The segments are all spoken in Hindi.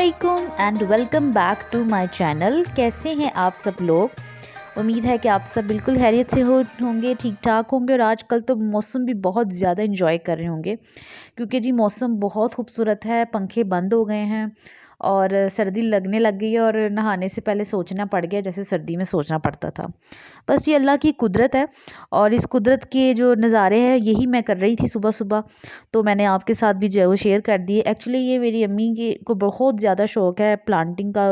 अस्सलामुअलैकुम and welcome back to my channel. कैसे हैं आप सब लोग। उम्मीद है कि आप सब बिल्कुल खैरियत से होंगे, ठीक ठाक होंगे। और आजकल तो मौसम भी बहुत ज़्यादा इंजॉय कर रहे होंगे क्योंकि जी मौसम बहुत खूबसूरत है। पंखे बंद हो गए हैं और सर्दी लगने लग गई है और नहाने से पहले सोचना पड़ गया जैसे सर्दी में सोचना पड़ता था। बस ये अल्लाह की कुदरत है और इस कुदरत के जो नज़ारे हैं यही मैं कर रही थी सुबह सुबह, तो मैंने आपके साथ भी जो है वो शेयर कर दिए। एक्चुअली ये मेरी अम्मी की को बहुत ज़्यादा शौक़ है प्लांटिंग का,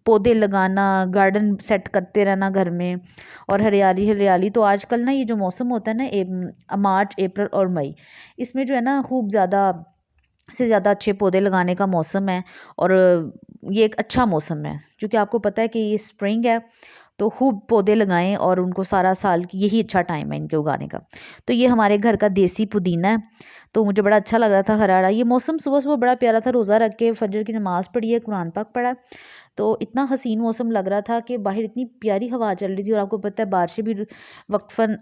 पौधे लगाना, गार्डन सेट करते रहना घर में और हरियाली हरियाली। तो आजकल ना ये जो मौसम होता है ना, मार्च अप्रैल और मई, इसमें जो है ना खूब ज़्यादा से ज़्यादा अच्छे पौधे लगाने का मौसम है। और ये एक अच्छा मौसम है क्योंकि आपको पता है कि ये स्प्रिंग है, तो खूब पौधे लगाएं और उनको सारा साल की यही अच्छा टाइम है इनके उगाने का। तो ये हमारे घर का देसी पुदीना है, तो मुझे बड़ा अच्छा लग रहा था हरा हरा ये मौसम। सुबह सुबह बड़ा प्यारा था, रोज़ा रख के फजर की नमाज़ पढ़ी है, कुरान पाक पढ़ा है, तो इतना हसीन मौसम लग रहा था कि बाहर इतनी प्यारी हवा चल रही थी। और आपको पता है बारिशें भी वक्फन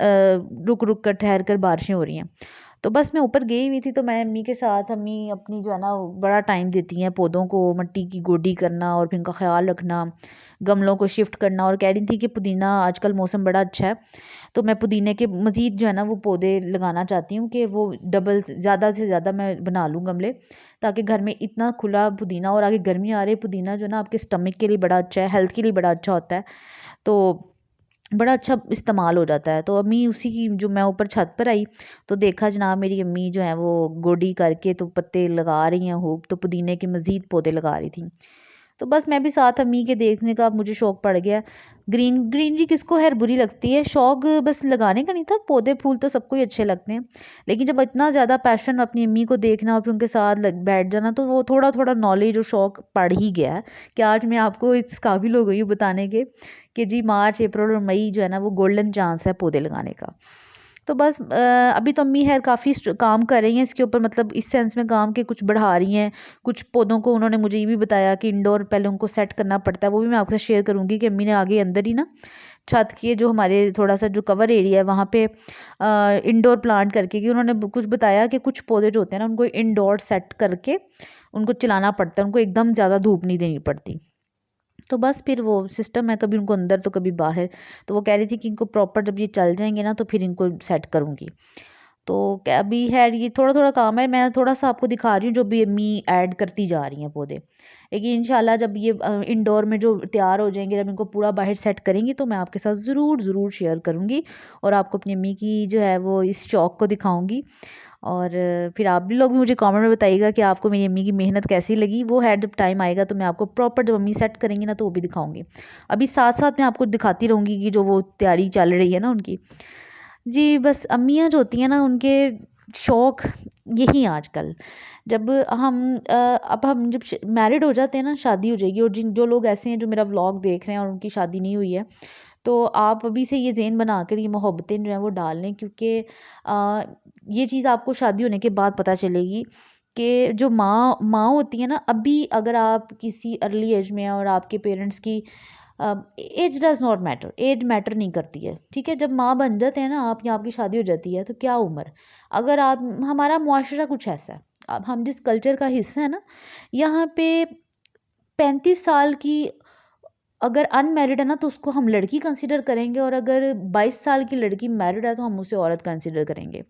रुक रुक कर ठहर कर बारिशें हो रही हैं। तो बस मैं ऊपर गई हुई थी, तो मैं अम्मी के साथ, अम्मी अपनी जो है ना बड़ा टाइम देती हैं पौधों को, मिट्टी की गोडी करना और फिर उनका ख्याल रखना, गमलों को शिफ्ट करना। और कह रही थी कि पुदीना आजकल मौसम बड़ा अच्छा है, तो मैं पुदीने के मज़ीद जो है ना वो पौधे लगाना चाहती हूँ कि वो डबल ज़्यादा से ज़्यादा मैं बना लूँ गमले, ताकि घर में इतना खुला पुदीना। और आगे गर्मी आ रही, पुदीना जो है ना आपके स्टमक के लिए बड़ा अच्छा है, हेल्थ के लिए बड़ा अच्छा होता है, तो बड़ा अच्छा इस्तेमाल हो जाता है। तो अम्मी उसी की, जो मैं ऊपर छत पर आई तो देखा जनाब मेरी अम्मी जो है वो गोडी करके तो पत्ते लगा रही हैं खूब, तो पुदीने के मज़ीद पौधे लगा रही थी। तो बस मैं भी साथ अम्मी के देखने का मुझे शौक़ पड़ गया। ग्रीनरी किसको खैर बुरी लगती है, शौक़ बस लगाने का नहीं था, पौधे फूल तो सबको ही अच्छे लगते हैं। लेकिन जब इतना ज़्यादा पैशन अपनी अम्मी को देखना और फिर उनके साथ बैठ जाना, तो वो थोड़ा थोड़ा नॉलेज और शौक़ पड़ ही गया है कि आज मैं आपको इस काबिल हो गई हूँ बताने के कि जी मार्च अप्रैल और मई जो है ना वो गोल्डन चांस है पौधे लगाने का। तो बस अभी तो अम्मी खैर काफ़ी काम कर रही हैं इसके ऊपर, मतलब इस सेंस में काम के कुछ बढ़ा रही हैं। कुछ पौधों को उन्होंने मुझे ये भी बताया कि इंडोर पहले उनको सेट करना पड़ता है, वो भी मैं आपके साथ शेयर करूँगी कि अम्मी ने आगे अंदर ही ना छत के जो हमारे थोड़ा सा जो कवर एरिया है वहाँ पे इंडोर प्लांट करके, कि उन्होंने कुछ बताया कि कुछ पौधे जो होते हैं ना उनको इंडोर सेट करके उनको चलाना पड़ता है, उनको एकदम ज़्यादा धूप नहीं देनी पड़ती। तो बस फिर वो सिस्टम है, कभी उनको अंदर तो कभी बाहर। तो वो कह रही थी कि इनको प्रॉपर जब ये चल जाएंगे ना तो फिर इनको सेट करूँगी। तो क्या अभी है, ये थोड़ा थोड़ा काम है, मैं थोड़ा सा आपको दिखा रही हूँ जो भी अम्मी ऐड करती जा रही हैं पौधे। लेकिन इंशाल्लाह जब ये इंडोर में जो तैयार हो जाएंगे, जब इनको पूरा बाहर सेट करेंगी, तो मैं आपके साथ ज़रूर शेयर करूँगी और आपको अपनी अम्मी की जो है वो इस शौक़ को दिखाऊँगी। और फिर आप भी लोग भी मुझे कमेंट में बताइएगा कि आपको मेरी अम्मी की मेहनत कैसी लगी। वो है, जब टाइम आएगा तो मैं आपको प्रॉपर जब अम्मी सेट करेंगी ना तो वो भी दिखाऊंगी। अभी साथ साथ मैं आपको दिखाती रहूँगी कि जो वो तैयारी चल रही है ना उनकी। जी बस अम्मियाँ जो होती हैं ना उनके शौक़ यही आजकल, जब अब हम जब मैरिड हो जाते हैं ना, शादी हो जाएगी, और जिन जो लोग ऐसे हैं जो मेरा व्लॉग देख रहे हैं और उनकी शादी नहीं हुई है, तो आप अभी से ये ज़हन बनाकर ये मोहब्बतें जो हैं वो डाल लें, क्योंकि ये चीज़ आपको शादी होने के बाद पता चलेगी कि जो माँ होती है ना, अभी अगर आप किसी अर्ली एज में हैं और आपके पेरेंट्स की age does not matter, age matter नहीं करती है, ठीक है। जब माँ बन जाते हैं ना आप, या आपकी शादी हो जाती है, तो क्या उम्र, अगर आप, हमारा मुआशरा कुछ ऐसा है, अब हम जिस कल्चर का हिस्सा है ना, यहाँ पे 35 साल की अगर अनमैरिड है ना तो उसको हम लड़की कंसिडर करेंगे, और अगर 22 साल की लड़की मैरिड है तो हम उसे औरत कंसिडर करेंगे।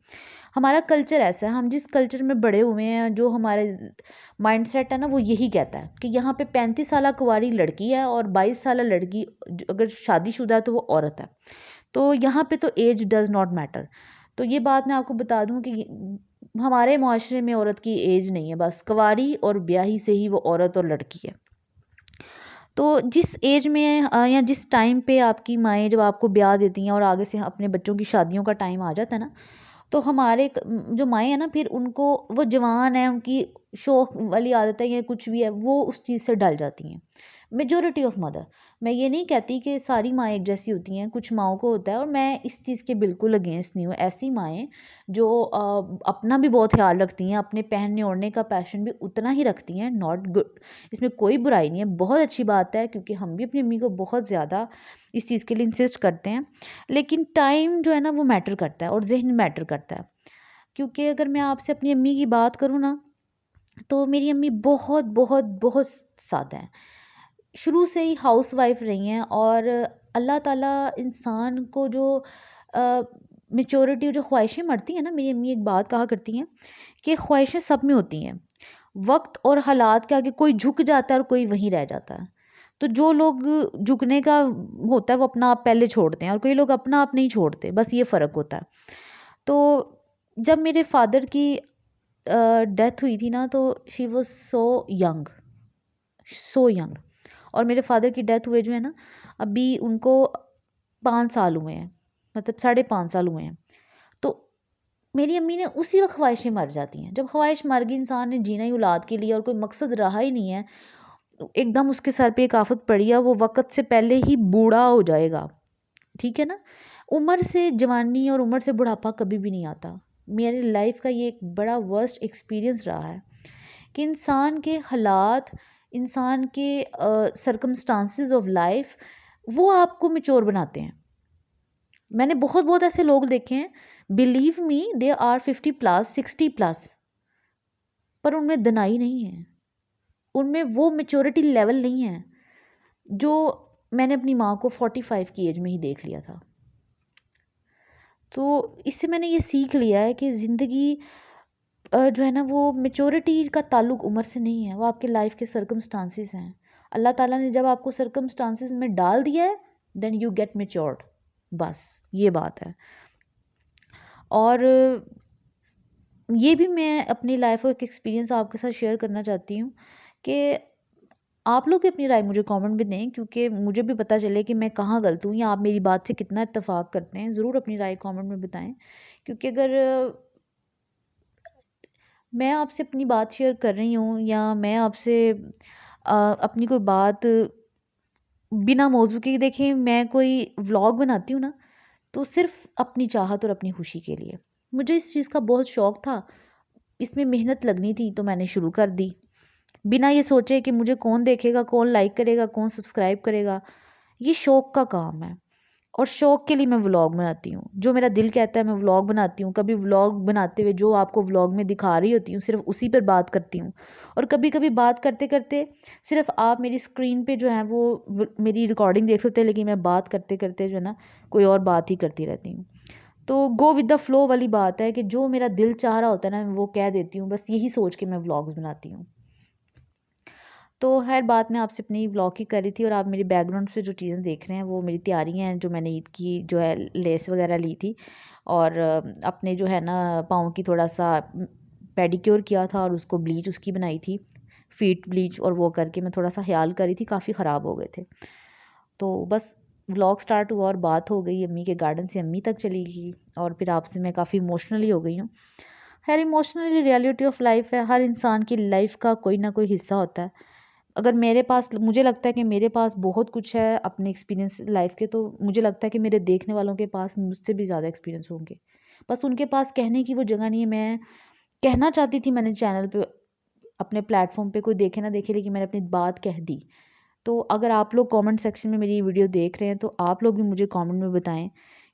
हमारा कल्चर ऐसा है, हम जिस कल्चर में बड़े हुए हैं, जो हमारे माइंडसेट है ना वो यही कहता है कि यहाँ पे 35 साल कुंवारी लड़की है और 22 साल लड़की अगर शादीशुदा है तो वो औरत है। तो यहाँ पे तो एज डज़ नॉट मैटर। तो ये बात मैं आपको बता दूं कि हमारे माशरे में औरत की एज नहीं है, बस कुंवारी और ब्याही से ही वो औरत और लड़की है। तो जिस एज में या जिस टाइम पे आपकी माएँ जब आपको ब्याह देती हैं और आगे से अपने बच्चों की शादियों का टाइम आ जाता है ना, तो हमारे जो माएँ हैं ना, फिर उनको, वो जवान है, उनकी शौक वाली आदत है या कुछ भी है, वो उस चीज़ से डल जाती हैं। मेजॉरिटी ऑफ मदर, मैं ये नहीं कहती कि सारी माएँ एक जैसी होती हैं, कुछ माँओं को होता है, और मैं इस चीज़ के बिल्कुल अगेंस्ट नहीं हूँ। ऐसी माएँ जो अपना भी बहुत ख्याल रखती हैं, अपने पहनने ओढ़ने का पैशन भी उतना ही रखती हैं, नॉट गुड, इसमें कोई बुराई नहीं है, बहुत अच्छी बात है, क्योंकि हम भी अपनी अम्मी को बहुत ज़्यादा इस चीज़ के लिए इंसिस्ट करते हैं। लेकिन टाइम जो है ना वो मैटर करता है और ज़हन मैटर करता है। क्योंकि अगर मैं आपसे अपनी अम्मी की बात करूँ ना, तो मेरी अम्मी बहुत बहुत बहुत सादा हैं, शुरू से ही हाउस वाइफ रही हैं। और अल्लाह ताला इंसान को जो मेच्योरिटी, जो ख्वाहिशें मरती हैं ना, मेरी अम्मी एक बात कहा करती हैं कि ख्वाहिशें सब में होती हैं, वक्त और हालात के आगे कोई झुक जाता है और कोई वहीं रह जाता है। तो जो लोग झुकने का होता है वो अपना आप पहले छोड़ते हैं, और कोई लोग अपना आप नहीं छोड़ते, बस ये फ़र्क होता है। तो जब मेरे फादर की डेथ हुई थी ना, तो she was so young, so young. और मेरे फादर की डेथ हुए जो है ना, अभी उनको 5 साल हुए हैं, मतलब 5.5 साल हुए हैं। तो मेरी अम्मी ने उसी वक्त ख्वाहिशें मर जाती हैं। जब ख्वाहिश मर गई, इंसान ने जीना ही औलाद के लिए और कोई मकसद रहा ही नहीं है, एकदम उसके सर पे एक आफत पड़ी है, वो वक्त से पहले ही बूढ़ा हो जाएगा। ठीक है ना, उम्र से जवानी और उम्र से बुढ़ापा कभी भी नहीं आता। मेरी लाइफ का ये एक बड़ा वर्स्ट एक्सपीरियंस रहा है कि इंसान के हालात, इंसान के सर्कमस्टांसिस ऑफ लाइफ, वो आपको मेच्योर बनाते हैं। मैंने बहुत बहुत ऐसे लोग देखे हैं, बिलीव मी, दे आर 50+, 60+, पर उनमें दनाई नहीं है, उनमें वो मेच्योरिटी लेवल नहीं है जो मैंने अपनी माँ को 45 की एज में ही देख लिया था। तो इससे मैंने ये सीख लिया है कि ज़िंदगी जो है ना, वो मेच्योरिटी का ताल्लुक उम्र से नहीं है, वो आपके लाइफ के सर्कमस्टांसिस हैं। अल्लाह ताला ने जब आपको सर्कमस्टांसिस में डाल दिया है, देन यू गेट मेच्योर्ड, बस ये बात है। और ये भी मैं अपनी लाइफ का एक एक्सपीरियंस आपके साथ शेयर करना चाहती हूँ कि आप लोग भी अपनी राय मुझे कमेंट में दें, क्योंकि मुझे भी पता चले कि मैं कहाँ गलत हूँ या आप मेरी बात से कितना इत्तेफाक करते हैं। ज़रूर अपनी राय कमेंट में बताएं, क्योंकि अगर मैं आपसे अपनी बात शेयर कर रही हूँ या मैं आपसे अपनी कोई बात बिना मौजू के, देखें मैं कोई व्लॉग बनाती हूँ ना, तो सिर्फ अपनी चाहत और अपनी खुशी के लिए। मुझे इस चीज़ का बहुत शौक था, इसमें मेहनत लगनी थी, तो मैंने शुरू कर दी बिना ये सोचे कि मुझे कौन देखेगा, कौन लाइक करेगा, कौन सब्सक्राइब करेगा। ये शौक का काम है, और शौक के लिए मैं व्लॉग बनाती हूँ। जो मेरा दिल कहता है मैं व्लॉग बनाती हूँ। कभी व्लॉग बनाते हुए जो आपको व्लॉग में दिखा रही होती हूँ, सिर्फ उसी पर बात करती हूँ। और कभी कभी बात करते करते सिर्फ आप मेरी स्क्रीन पे जो है वो मेरी रिकॉर्डिंग देख होते हैं, लेकिन मैं बात करते करते जो है ना, कोई और बात ही करती रहती हूँ। तो गो विद द फ्लो वाली बात है कि जो मेरा दिल चाह रहा होता है ना, मैं वो कह देती हूँ, बस यही सोच के मैं व्लॉग्स बनाती हूँ। तो हर बात मैं आपसे अपनी व्लॉग की कर रही थी, और आप मेरी बैकग्राउंड से जो चीज़ें देख रहे हैं वो मेरी तैयारियां हैं, जो मैंने ईद की जो है लेस वगैरह ली थी, और अपने जो है ना पाँव की थोड़ा सा पेडिक्योर किया था, और उसको ब्लीच उसकी बनाई थी, फीट ब्लीच, और वो करके मैं थोड़ा सा ख्याल करी थी, काफ़ी ख़राब हो गए थे। तो बस व्लॉग स्टार्ट हुआ और बात हो गई, अम्मी के गार्डन से अम्मी तक चली गई, और फिर आपसे मैं काफ़ी इमोशनली हो गई हूँ। खैर, इमोशनली रियलिटी ऑफ लाइफ है, हर इंसान की लाइफ का कोई ना कोई हिस्सा होता है। अगर मेरे पास, मुझे लगता है कि मेरे पास बहुत कुछ है अपने एक्सपीरियंस लाइफ के, तो मुझे लगता है कि मेरे देखने वालों के पास मुझसे भी ज़्यादा एक्सपीरियंस होंगे, बस उनके पास कहने की वो जगह नहीं है। मैं कहना चाहती थी, मैंने चैनल पे, अपने प्लेटफॉर्म पे, कोई देखे ना देखे, लेकिन मैंने अपनी बात कह दी। तो अगर आप लोग कमेंट सेक्शन में मेरी वीडियो देख रहे हैं, तो आप लोग भी मुझे कमेंट में बताएं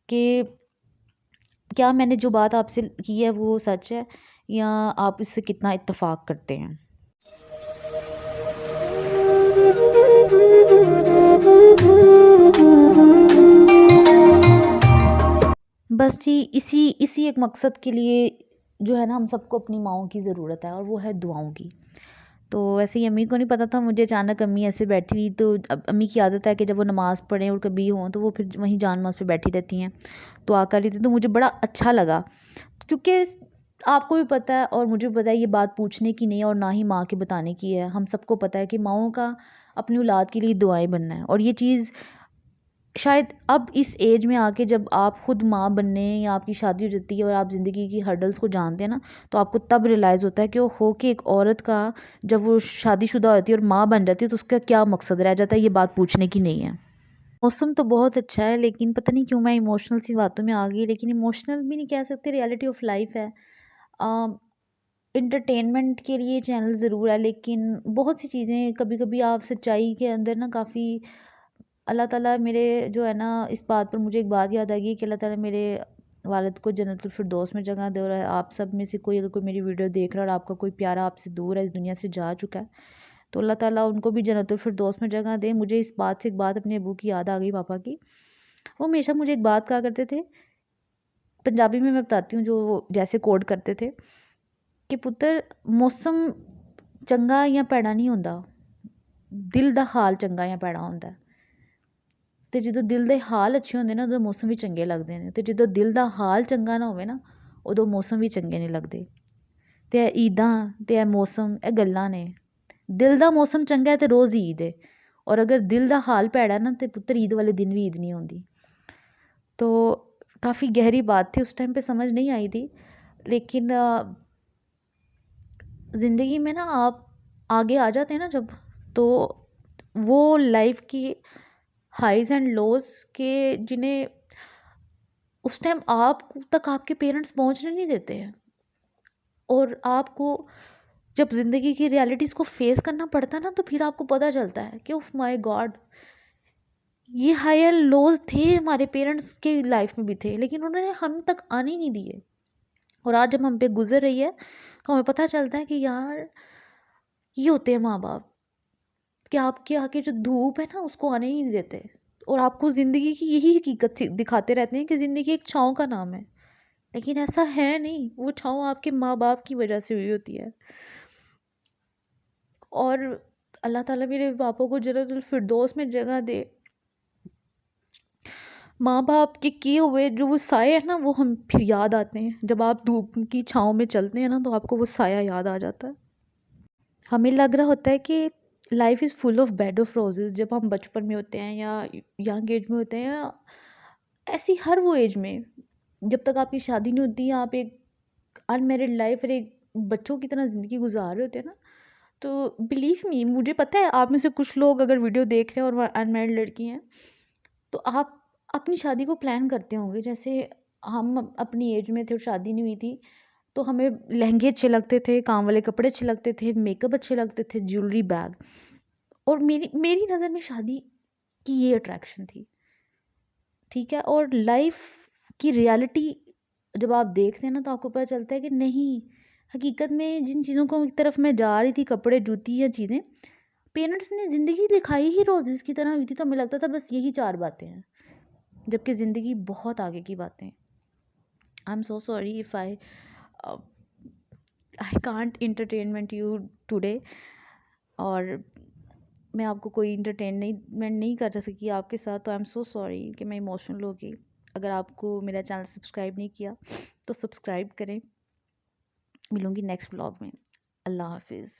कि क्या मैंने जो बात आपसे की है वो सच है, या आप इससे कितना इत्तेफाक करते हैं। बस जी, इसी इसी एक मकसद के लिए जो है ना, हम सबको अपनी माँओं की ज़रूरत है, और वो है दुआओं की। तो वैसे ही अम्मी को नहीं पता था, मुझे अचानक अम्मी ऐसे बैठी हुई, तो अब अम्मी की आदत है कि जब वो नमाज़ पढ़ें और कभी हों, तो वो फिर वहीं जान नमाज़ पे बैठी रहती हैं, तो आकर रही थी, तो मुझे बड़ा अच्छा लगा, क्योंकि आपको भी पता है और मुझे भी पता है, ये बात पूछने की नहीं है और ना ही माँ के बताने की है। हम सबको पता है कि माँओं का अपनी औलाद के लिए दुआएं बनना है, और ये चीज़ शायद अब इस एज में आके, जब आप खुद माँ बनने या आपकी शादी हो जाती है और आप ज़िंदगी की हर्डल्स को जानते हैं ना, तो आपको तब रियलाइज़ होता है कि वो हो के एक औरत का, जब वो शादीशुदा होती है और माँ बन जाती है, तो उसका क्या मकसद रह जाता है, ये बात पूछने की नहीं है। मौसम तो बहुत अच्छा है, लेकिन पता नहीं क्यों मैं इमोशनल सी बातों में आ गई, लेकिन इमोशनल भी नहीं कह सकते, रियलिटी ऑफ लाइफ है। इंटरटेनमेंट के लिए चैनल ज़रूर है, लेकिन बहुत सी चीज़ें, कभी कभी आप सच्चाई के अंदर ना काफ़ी, अल्लाह ताला मेरे जो है ना, इस बात पर मुझे एक बात याद आ गई कि अल्लाह ताला मेरे वालिद को जन्नतुल फिरदौस में जगह दे। और आप सब में से कोई अगर कोई मेरी वीडियो देख रहा है और आपका कोई प्यारा आपसे दूर है, इस दुनिया से जा चुका है, तो अल्लाह ताला उनको भी जन्नतुल फिरदौस में जगह दे। मुझे इस बात से एक बात अपने अबू की याद आ गई, पापा की। वो हमेशा मुझे एक बात कहा करते थे, पंजाबी में मैं बताती हूँ, जो वो जैसे कोड करते थे कि पुत्र, मौसम चंगा या भैड़ा नहीं होंदा, दिल दा हाल चंगा या भैड़ा होंदा है। ਤੇ ਜਦੋਂ ਦਿਲ ਦੇ ਹਾਲ ਅੱਛੇ ਹੁੰਦੇ ਨਾ, ਉਦੋਂ ਮੌਸਮ ਵੀ ਚੰਗੇ ਲੱਗਦੇ ਨੇ। ਤੇ ਜਦੋਂ ਦਿਲ ਦਾ ਹਾਲ ਚੰਗਾ ਨਾ ਹੋਵੇ ਨਾ, ਉਦੋਂ ਮੌਸਮ ਵੀ ਚੰਗੇ ਨਹੀਂ ਲੱਗਦੇ। ਤੇ ਇਹ ਈਦਾਂ ਤੇ ਇਹ ਮੌਸਮ, ਇਹ ਗੱਲਾਂ ਨੇ। ਦਿਲ ਦਾ ਮੌਸਮ ਚੰਗਾ ਹੈ ਤੇ ਰੋਜ਼ ਈਦ ਹੈ, और अगर दिल का हाल भैड़ा ना, तो पुत्र ईद वाले दिन भी ईद नहीं होती। तो काफ़ी गहरी बात थी, उस टाइम पे समझ नहीं आई थी, लेकिन ज़िंदगी में ना आप आगे आ जाते हैं ना जब, तो वो लाइफ की हाइज एंड लोज के जिन्हें उस टाइम आप तक आपके पेरेंट्स पहुंचने नहीं देते हैं, और आपको जब ज़िंदगी की रियलिटीज़ को फेस करना पड़ता है ना, तो फिर आपको पता चलता है कि ओह माय गॉड, ये हाई एंड लोज थे, हमारे पेरेंट्स के लाइफ में भी थे, लेकिन उन्होंने हम तक आने ही नहीं दिए। और आज जब हम पे गुजर रही है, तो हमें पता चलता है कि यार, ये होते हैं माँ बाप, कि आपके आके जो धूप है ना, उसको आने ही नहीं देते, और आपको ज़िंदगी की यही हकीकत दिखाते रहते हैं कि ज़िंदगी एक छाँव का नाम है। लेकिन ऐसा है नहीं, वो छाँव आपके माँ बाप की वजह से हुई होती है। और अल्लाह ताला मेरे पापा को जन्नतुल फिरदौस में जगह दे। माँ बाप के किए हुए जो वो साए है ना, वो हम फिर याद आते हैं। जब आप धूप की छाँव में चलते हैं ना, तो आपको वो साया याद आ जाता है। हमें लग रहा होता है कि life is full of bed of roses, जब हम बचपन में होते हैं या यंग एज में होते हैं, या ऐसी हर वो एज में, जब तक आपकी शादी नहीं होती, आप एक अनमेरिड लाइफ और एक बच्चों की तरह ज़िंदगी गुजार रहे होते हैं ना, तो बिलीव मी, मुझे पता है आप में से कुछ लोग अगर वीडियो देख रहे हैं और अनमेरिड लड़की हैं, तो आप अपनी शादी को प्लान करते होंगे। जैसे हम अपनी एज में थे और शादी नहीं हुई थी, तो हमें लहंगे अच्छे लगते थे, काम वाले कपड़े अच्छे लगते थे, मेकअप अच्छे लगते थे, ज्वेलरी, बैग। और मेरी मेरी नज़र में शादी की ये अट्रैक्शन थी, ठीक है। और लाइफ की रियलिटी जब आप देखते हैं ना, तो आपको पता चलता है कि नहीं, हकीकत में जिन चीज़ों को एक तरफ मैं जा रही थी, कपड़े, जूती या चीज़ें, पेरेंट्स ने ज़िंदगी दिखाई ही रोज़ेस की तरह हुई थी। तो हमें लगता था बस यही 4 बातें हैं, जबकि ज़िंदगी बहुत आगे की बातें। I am so sorry if I can't entertainment you today. और मैं आपको कोई इंटरटेनमेंट नहीं कर सकी आपके साथ, तो आई एम सो सॉरी कि मैं इमोशनल हो गई। अगर आपको मेरा चैनल सब्सक्राइब नहीं किया, तो सब्सक्राइब करें। मिलूंगी नेक्स्ट व्लॉग में। अल्लाह हाफिज़।